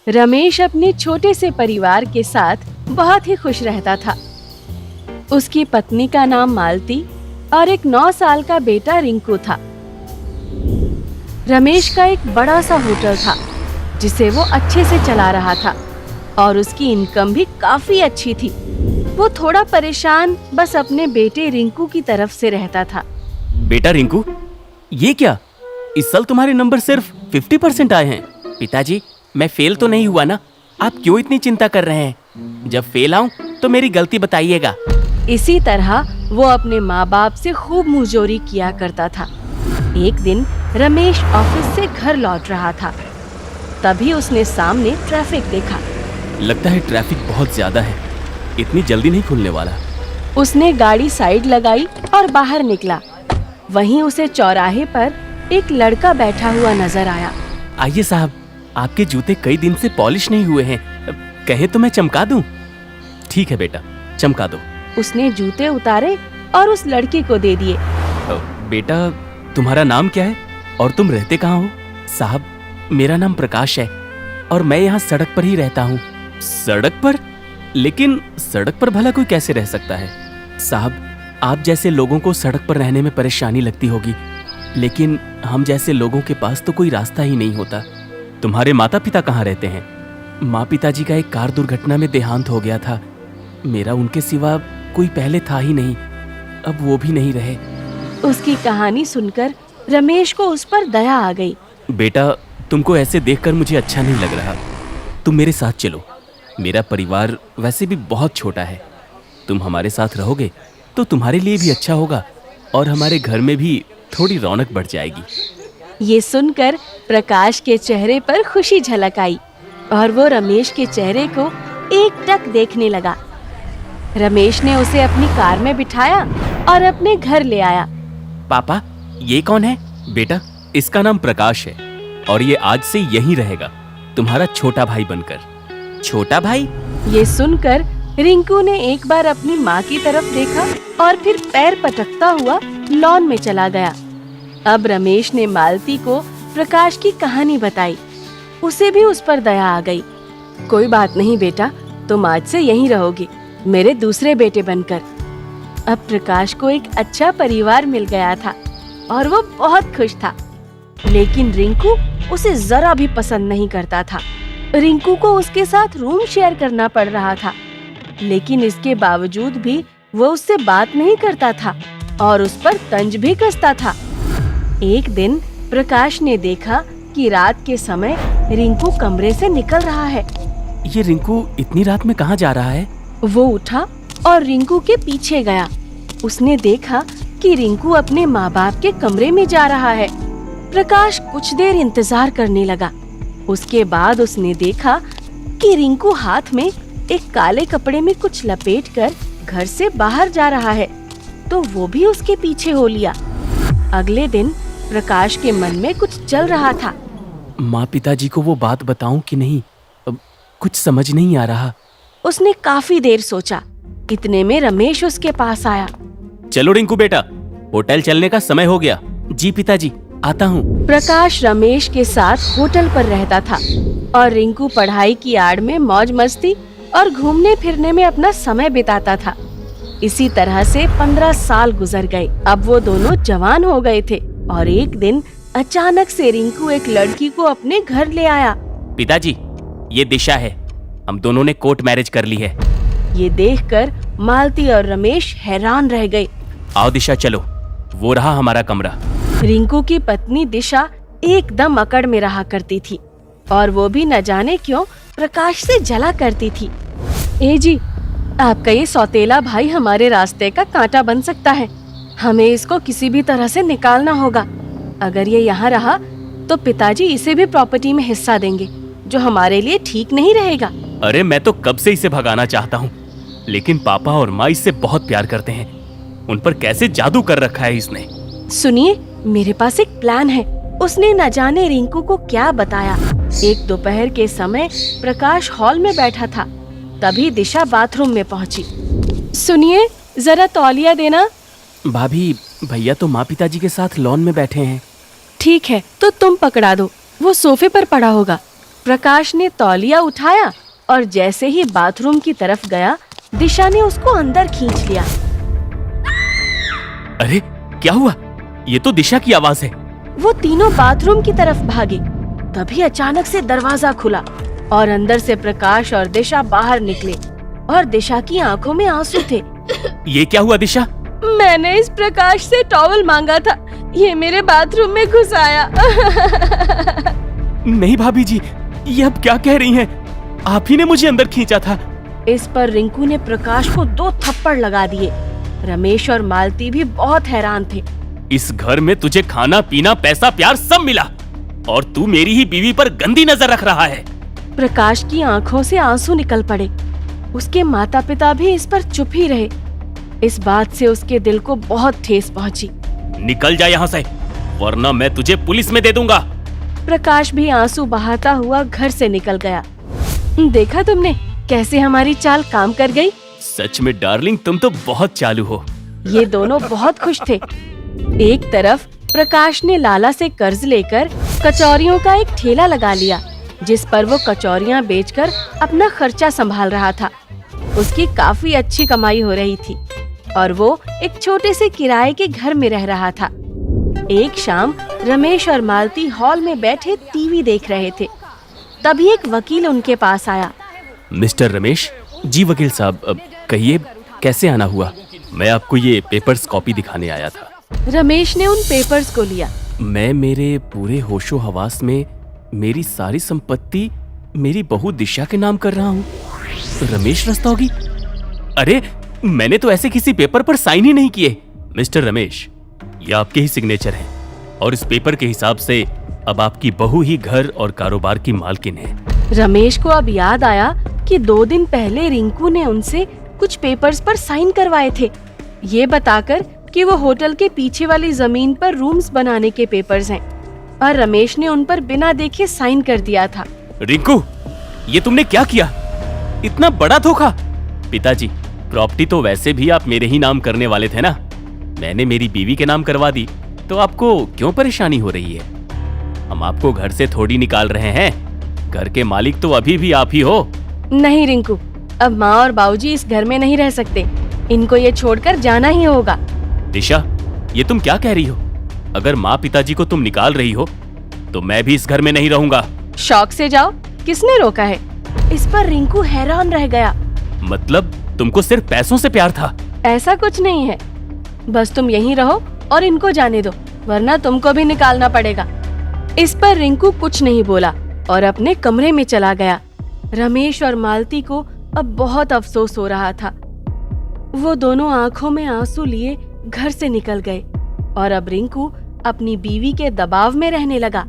रमेश अपने छोटे से परिवार के साथ बहुत ही खुश रहता था। उसकी पत्नी का नाम मालती और एक 9 साल का बेटा रिंकू था। रमेश का एक बड़ा सा होटल था जिसे वो अच्छे से चला रहा था और उसकी इनकम भी काफी अच्छी थी। वो थोड़ा परेशान बस अपने बेटे रिंकू की तरफ से रहता था। बेटा रिंकू, ये क्या? इस साल तुम्हारे नंबर सिर्फ 50% आए हैं। पिताजी, मैं फेल तो नहीं हुआ ना? आप क्यों इतनी चिंता कर रहे हैं? जब फेल आऊं तो मेरी गलती बताइएगा। इसी तरह वो अपने माँ बाप से खूब मुंहजोरी किया करता था। एक दिन रमेश ऑफिस से घर लौट रहा था, तभी उसने सामने ट्रैफिक देखा। लगता है ट्रैफिक बहुत ज्यादा है, इतनी जल्दी नहीं खुलने वाला। उसने गाड़ी साइड लगाई और बाहर निकला। वहीं उसे चौराहे पर एक लड़का बैठा हुआ नजर आया। आइए साहब, आपके जूते कई दिन से पॉलिश नहीं हुए हैं, कहे तो मैं चमका दूं? ठीक है बेटा, चमका दो। उसने जूते उतारे और उस लड़के को दे दिए। बेटा, तुम्हारा नाम क्या है और तुम रहते कहाँ हो? साहब, मेरा नाम प्रकाश है और मैं यहाँ सड़क पर ही रहता हूँ। सड़क पर? लेकिन सड़क पर भला कोई कैसे रह सकता है? साहब, आप जैसे लोगों को सड़क पर रहने में परेशानी लगती होगी, लेकिन हम जैसे लोगों के पास तो कोई रास्ता ही नहीं होता। तुम्हारे माता पिता कहाँ रहते हैं? माँ पिताजी का एक कार दुर्घटना में देहांत हो गया था। मेरा उनके सिवा कोई पहले था ही नहीं, अब वो भी नहीं रहे। उसकी कहानी सुनकर रमेश को उस पर दया आ गई। बेटा, तुमको ऐसे देखकर मुझे अच्छा नहीं लग रहा। तुम मेरे साथ चलो। मेरा परिवार वैसे भी बहुत छोटा है। तुम हमारे साथ रहोगे तो तुम्हारे लिए भी अच्छा होगा और हमारे घर में भी थोड़ी रौनक बढ़ जाएगी। ये सुनकर प्रकाश के चेहरे पर खुशी झलक आई और वो रमेश के चेहरे को एकटक देखने लगा। रमेश ने उसे अपनी कार में बिठाया और अपने घर ले आया। पापा, ये कौन है? बेटा, इसका नाम प्रकाश है और ये आज से यहीं रहेगा, तुम्हारा छोटा भाई बनकर। छोटा भाई? ये सुनकर रिंकू ने एक बार अपनी माँ की तरफ देखा और फिर पैर पटकता हुआ लॉन में चला गया। अब रमेश ने मालती को प्रकाश की कहानी बताई। उसे भी उस पर दया आ गई। कोई बात नहीं बेटा, तुम आज से यहीं रहोगे, मेरे दूसरे बेटे बनकर। अब प्रकाश को एक अच्छा परिवार मिल गया था और वो बहुत खुश था। लेकिन रिंकू उसे जरा भी पसंद नहीं करता था। रिंकू को उसके साथ रूम शेयर करना पड़ रहा था, लेकिन इसके बावजूद भी वो उससे बात नहीं करता था और उस पर तंज भी कसता था। एक दिन प्रकाश ने देखा कि रात के समय रिंकू कमरे से निकल रहा है। ये रिंकू इतनी रात में कहाँ जा रहा है? वो उठा और रिंकू के पीछे गया। उसने देखा कि रिंकू अपने माँ बाप के कमरे में जा रहा है। प्रकाश कुछ देर इंतजार करने लगा। उसके बाद उसने देखा कि रिंकू हाथ में एक काले कपड़े में कुछ लपेटकर घर से बाहर जा रहा है, तो वो भी उसके पीछे हो लिया। अगले दिन प्रकाश के मन में कुछ चल रहा था। माँ पिताजी को वो बात बताऊं कि नहीं? अब कुछ समझ नहीं आ रहा। उसने काफी देर सोचा। इतने में रमेश उसके पास आया। चलो रिंकू बेटा, होटल चलने का समय हो गया। जी पिताजी, आता हूँ। प्रकाश रमेश के साथ होटल पर रहता था और रिंकू पढ़ाई की आड़ में मौज मस्ती और घूमने फिरने में अपना समय बिताता था। इसी तरह से 15 साल गुजर गए। अब वो दोनों जवान हो गए थे और एक दिन अचानक से रिंकू एक लड़की को अपने घर ले आया। पिताजी, ये दिशा है, हम दोनों ने कोर्ट मैरिज कर ली है। ये देखकर मालती और रमेश हैरान रह गए। आओ दिशा, चलो, वो रहा हमारा कमरा। रिंकू की पत्नी दिशा एकदम अकड़ में रहा करती थी और वो भी न जाने क्यों प्रकाश से जला करती थी। ए जी, आपका ये सौतेला भाई हमारे रास्ते का कांटा बन सकता है। हमें इसको किसी भी तरह से निकालना होगा। अगर ये यहाँ रहा तो पिताजी इसे भी प्रॉपर्टी में हिस्सा देंगे, जो हमारे लिए ठीक नहीं रहेगा। अरे मैं तो कब से इसे भगाना चाहता हूँ, लेकिन पापा और माँ इससे बहुत प्यार करते हैं। उन पर कैसे जादू कर रखा है इसने। सुनिए, मेरे पास एक प्लान है। उसने न जाने रिंकू को क्या बताया। एक दोपहर के समय प्रकाश हॉल में बैठा था, तभी दिशा बाथरूम में पहुंची। सुनिए, जरा तौलिया देना। भाभी, भैया तो माँ पिताजी के साथ लॉन में बैठे हैं। ठीक है, तो तुम पकड़ा दो, वो सोफे पर पड़ा होगा। प्रकाश ने तौलिया उठाया और जैसे ही बाथरूम की तरफ गया, दिशा ने उसको अंदर खींच लिया। अरे क्या हुआ? ये तो दिशा की आवाज है। वो तीनों बाथरूम की तरफ भागे। तभी अचानक से दरवाजा खुला और अंदर से प्रकाश और दिशा बाहर निकले और दिशा की आंखों में आंसू थे। ये क्या हुआ दिशा? मैंने इस प्रकाश से टॉवल मांगा था, ये मेरे बाथरूम में घुस आया। नहीं भाभी जी, ये अब क्या कह रही हैं? आप ही ने मुझे अंदर खींचा था। इस पर रिंकू ने प्रकाश को 2 थप्पड़ लगा दिए। रमेश और मालती भी बहुत हैरान थे। इस घर में तुझे खाना पीना पैसा प्यार सब मिला और तू मेरी ही बीवी पर गंदी नजर रख रहा है। प्रकाश की आंखों से आंसू निकल पड़े। उसके माता पिता भी इस पर चुप ही रहे। इस बात से उसके दिल को बहुत ठेस पहुंची। निकल जा यहाँ से, वरना मैं तुझे पुलिस में दे दूंगा। प्रकाश भी आंसू बहाता हुआ घर से निकल गया। देखा तुमने कैसे हमारी चाल काम कर गई? सच में डार्लिंग, तुम तो बहुत चालू हो। ये दोनों बहुत खुश थे। एक तरफ प्रकाश ने लाला से कर्ज लेकर कचौरियों का एक ठेला लगा लिया, जिस पर वो कचौरियां बेचकर अपना खर्चा संभाल रहा था। उसकी काफी अच्छी कमाई हो रही थी और वो एक छोटे से किराए के घर में रह रहा था। एक शाम रमेश और मालती हॉल में बैठे टीवी देख रहे थे। तभी एक वकील उनके पास आया। मिस्टर रमेश जी, वकील साहब, कहिए कैसे आना हुआ? मैं आपको ये पेपर्स कॉपी दिखाने आया था। रमेश ने उन पेपर्स को लिया। मैं मेरे पूरे होशो हवास में मेरी सारी संपत्ति मेरी बहू दिशा के नाम कर रहा हूँ। रमेश रस्तोगी? अरे मैंने तो ऐसे किसी पेपर पर साइन ही नहीं किए। मिस्टर रमेश, ये आपके ही सिग्नेचर हैं और इस पेपर के हिसाब से अब आपकी बहू ही घर और कारोबार की मालकिन है। रमेश को अब याद आया कि 2 दिन पहले रिंकू ने उनसे कुछ पेपर्स पर साइन करवाए थे, ये बताकर कि वो होटल के पीछे वाली जमीन पर रूम्स बनाने के पेपर्स हैं, और रमेश ने उन पर बिना देखे साइन कर दिया था। रिंकू, ये तुमने क्या किया? इतना बड़ा धोखा! पिताजी, प्रॉपर्टी तो वैसे भी आप मेरे ही नाम करने वाले थे ना। मैंने मेरी बीवी के नाम करवा दी, तो आपको क्यों परेशानी हो रही है? हम आपको घर से थोड़ी निकाल रहे हैं, घर के मालिक तो अभी भी आप ही हो। नहीं रिंकू, अब माँ और बाबूजी इस घर में नहीं रह सकते, इनको ये छोड़कर जाना ही होगा। दिशा, ये तुम क्या कह रही हो? अगर माँ पिताजी को तुम निकाल रही हो तो मैं भी इस घर में नहीं रहूंगा। शौक से जाओ, किसने रोका है? इस पर रिंकू हैरान रह गया। मतलब तुमको सिर्फ पैसों से प्यार था? ऐसा कुछ नहीं है, बस तुम यहीं रहो और इनको जाने दो, वरना तुमको भी निकालना पड़ेगा। इस पर रिंकू कुछ नहीं बोला और अपने कमरे में चला गया। रमेश और मालती को अब बहुत अफसोस हो रहा था। वो दोनों आंखों में आंसू लिए घर से निकल गए और अब रिंकू अपनी बीवी के दबाव में रहने लगा।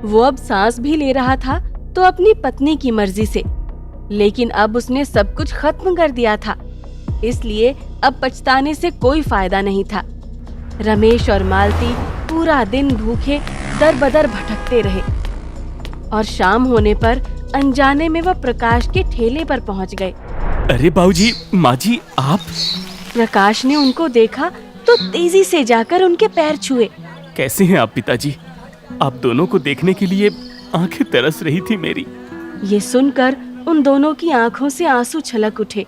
वो अब सांस भी ले रहा था तो अपनी पत्नी की मर्जी से, लेकिन अब उसने सब कुछ खत्म कर दिया था, इसलिए अब पछताने से कोई फायदा नहीं था। रमेश और मालती पूरा दिन भूखे दर-बदर भटकते रहे और शाम होने पर अनजाने में वह प्रकाश के ठेले पर पहुंच गए। अरे बाबूजी, माँ जी, आप? प्रकाश ने उनको देखा तो तेजी से जाकर उनके पैर छुए। कैसे हैं आप पिताजी? आप दोनों को देखने के लिए आंखें तरस रही थी मेरी। ये सुनकर उन दोनों की आंखों से आंसू छलक उठे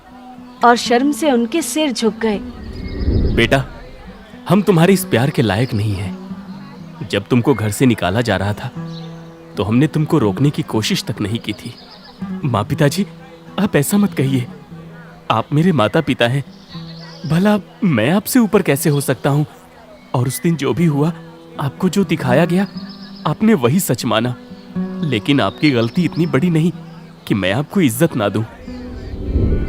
और शर्म से उनके सिर झुक गए। बेटा, हम तुम्हारे इस प्यार के लायक नहीं हैं। जब तुमको घर से निकाला जा रहा था तो हमने तुमको रोकने की कोशिश तक नहीं की थी। माँ पिताजी, आप ऐसा मत कहिए। आप मेरे माता पिता हैं, भला मैं आपसे ऊपर कैसे हो सकता हूँ? और उस दिन जो भी हुआ, आपको जो दिखाया गया, आपने वही सच माना। लेकिन आपकी गलती इतनी बड़ी नहीं कि मैं आपको इज्जत ना दूं।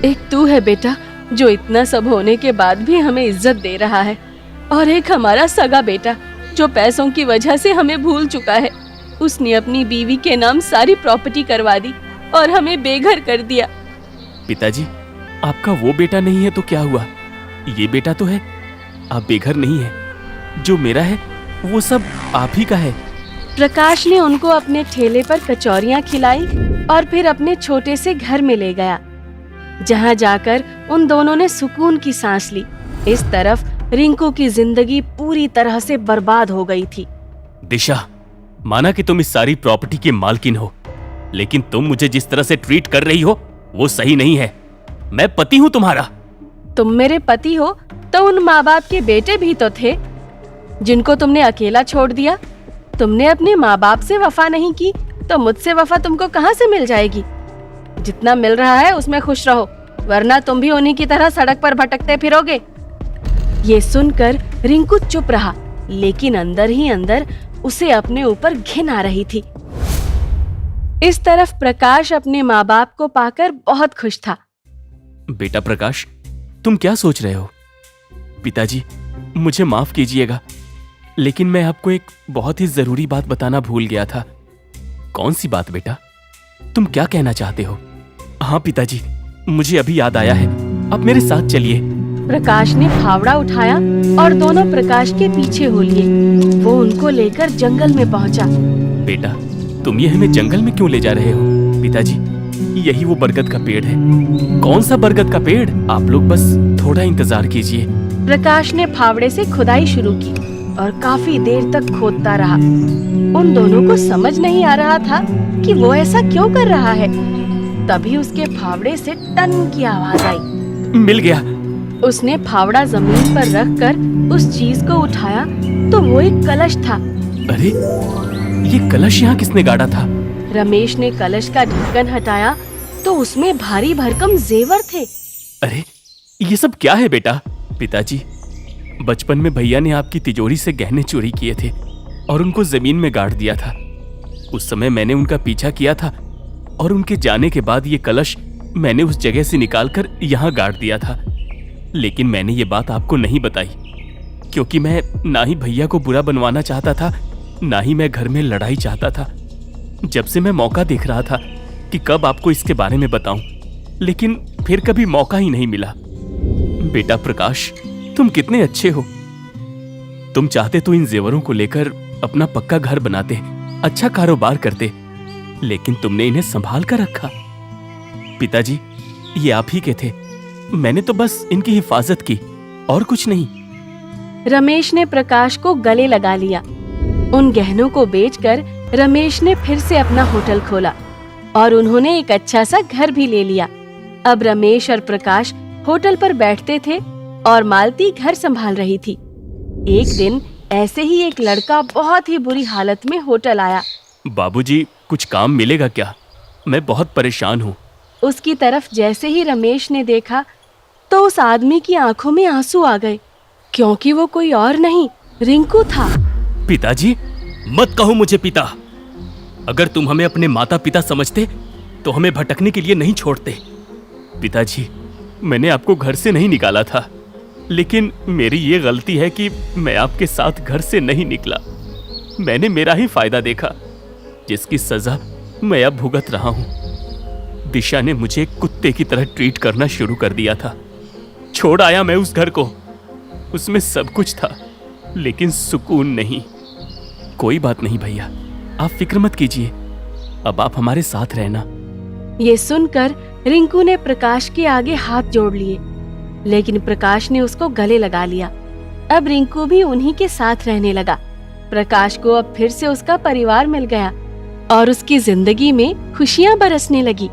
एक तू है बेटा जो इतना सब होने के बाद भी हमें इज्जत दे रहा है, और एक हमारा सगा बेटा जो पैसों की वजह से हमें भूल चुका है। उसने अपनी बीवी के नाम सारी प्रॉपर्टी करवा दी और हमें बेघर कर दिया। पिताजी, आपका वो बेटा नहीं है तो क्या हुआ? ये बेटा तो है। आप बेघर नहीं है। जो मेरा है वो सब आप ही का है। प्रकाश ने उनको अपने ठेले पर कचौरियां खिलाई और फिर अपने छोटे से घर में ले गया, जहां जाकर उन दोनों ने सुकून की सांस ली। इस तरफ रिंकू की जिंदगी पूरी तरह से बर्बाद हो गई थी। दिशा, माना कि तुम इस सारी प्रॉपर्टी की मालकिन हो, लेकिन तुम मुझे जिस तरह से ट्रीट कर रही हो वो सही नहीं है। मैं पति हूँ तुम्हारा। तुम मेरे पति हो तो उन माँ बाप के बेटे भी तो थे जिनको तुमने अकेला छोड़ दिया। तुमने अपने माँ बाप से वफा नहीं की तो मुझसे वफा तुमको कहाँ से मिल जाएगी। जितना मिल रहा है उसमें खुश रहो, वरना तुम भी उन्हीं की तरह सड़क पर भटकते फिरोगे। ये सुनकर रिंकू चुप रहा, लेकिन अंदर ही अंदर उसे अपने ऊपर घिन आ रही थी। इस तरफ प्रकाश अपने माँ बाप को पाकर बहुत खुश था। बेटा प्रकाश, तुम क्या सोच रहे हो? पिताजी, मुझे माफ कीजिएगा, लेकिन मैं आपको एक बहुत ही जरूरी बात बताना भूल गया था। कौन सी बात बेटा? तुम क्या कहना चाहते हो? हाँ पिताजी, मुझे अभी याद आया है, अब मेरे साथ चलिए। प्रकाश ने फावड़ा उठाया और दोनों प्रकाश के पीछे हो लिए। वो उनको लेकर जंगल में पहुंचा। बेटा, तुम ये हमें जंगल में क्यों ले जा रहे हो? पिताजी, यही वो बरगद का पेड़ है। कौन सा बरगद का पेड़? आप लोग बस थोड़ा इंतजार कीजिए। प्रकाश ने फावड़े से खुदाई शुरू की और काफी देर तक खोदता रहा। उन दोनों को समझ नहीं आ रहा था कि वो ऐसा क्यों कर रहा है। तभी उसके फावड़े से टन की आवाज आई। मिल गया। उसने फावड़ा जमीन पर रखकर उस चीज को उठाया तो वो एक कलश था। अरे, ये कलश यहाँ किसने गाड़ा था? रमेश ने कलश का ढक्कन हटाया तो उसमें भारी भरकम जेवर थे। अरे, ये सब क्या है बेटा? पिताजी, बचपन में भैया ने आपकी तिजोरी से गहने चोरी किए थे और उनको जमीन में गाड़ दिया था। उस समय मैंने उनका पीछा किया था और उनके जाने के बाद ये कलश मैंने उस जगह से निकालकर यहाँ गाड़ दिया था। लेकिन मैंने ये बात आपको नहीं बताई, क्योंकि मैं ना ही भैया को बुरा बनवाना चाहता था, ना ही मैं घर में लड़ाई चाहता था। जब से मैं मौका देख रहा था कि कब आपको इसके बारे में बताऊं, लेकिन फिर कभी मौका ही नहीं मिला। बेटा प्रकाश, तुम कितने अच्छे हो। तुम चाहते तो इन जेवरों को लेकर अपना पक्का घर बनाते, अच्छा कारोबार करते, लेकिन तुमने इन्हें संभाल कर रखा। पिताजी, ये आप ही के थे, मैंने तो बस इनकी हिफाजत की और कुछ नहीं। रमेश ने प्रकाश को गले लगा लिया। उन गहनों को बेचकर रमेश ने फिर से अपना होटल खोला और उन्होंने एक अच्छा सा घर भी ले लिया। अब रमेश और प्रकाश होटल पर बैठते थे और मालती घर संभाल रही थी। एक दिन ऐसे ही एक लड़का बहुत ही बुरी हालत में होटल आया। बाबूजी, कुछ काम मिलेगा क्या? मैं बहुत परेशान हूँ। उसकी तरफ जैसे ही रमेश ने देखा तो उस आदमी की आंखों में आंसू आ गए, क्योंकि वो कोई और नहीं, रिंकू था। पिताजी, मत कहो मुझे पिता। अगर तुम हमें अपने माता पिता समझते तो हमें भटकने के लिए नहीं छोड़ते। पिताजी, मैंने आपको घर से नहीं निकाला था, लेकिन मेरी ये गलती है कि मैं आपके साथ घर से नहीं निकला। मैंने मेरा ही फायदा देखा, जिसकी सजा मैं अब भुगत रहा हूँ। दिशा ने मुझे कुत्ते की तरह ट्रीट करना शुरू कर दिया था। छोड़ आया मैं उस घर को, उसमें सब कुछ था, लेकिन सुकून नहीं। कोई बात नहीं भैया, आप फिक्र मत कीजिए, अब आप हमारे साथ रहना। ये सुनकर रिंकू ने प्रकाश के आगे हाथ जोड़ लिए, लेकिन प्रकाश ने उसको गले लगा लिया। अब रिंकू भी उन्हीं के साथ रहने लगा। प्रकाश को अब फिर से उसका परिवार मिल गया और उसकी जिंदगी में खुशियां बरसने लगी।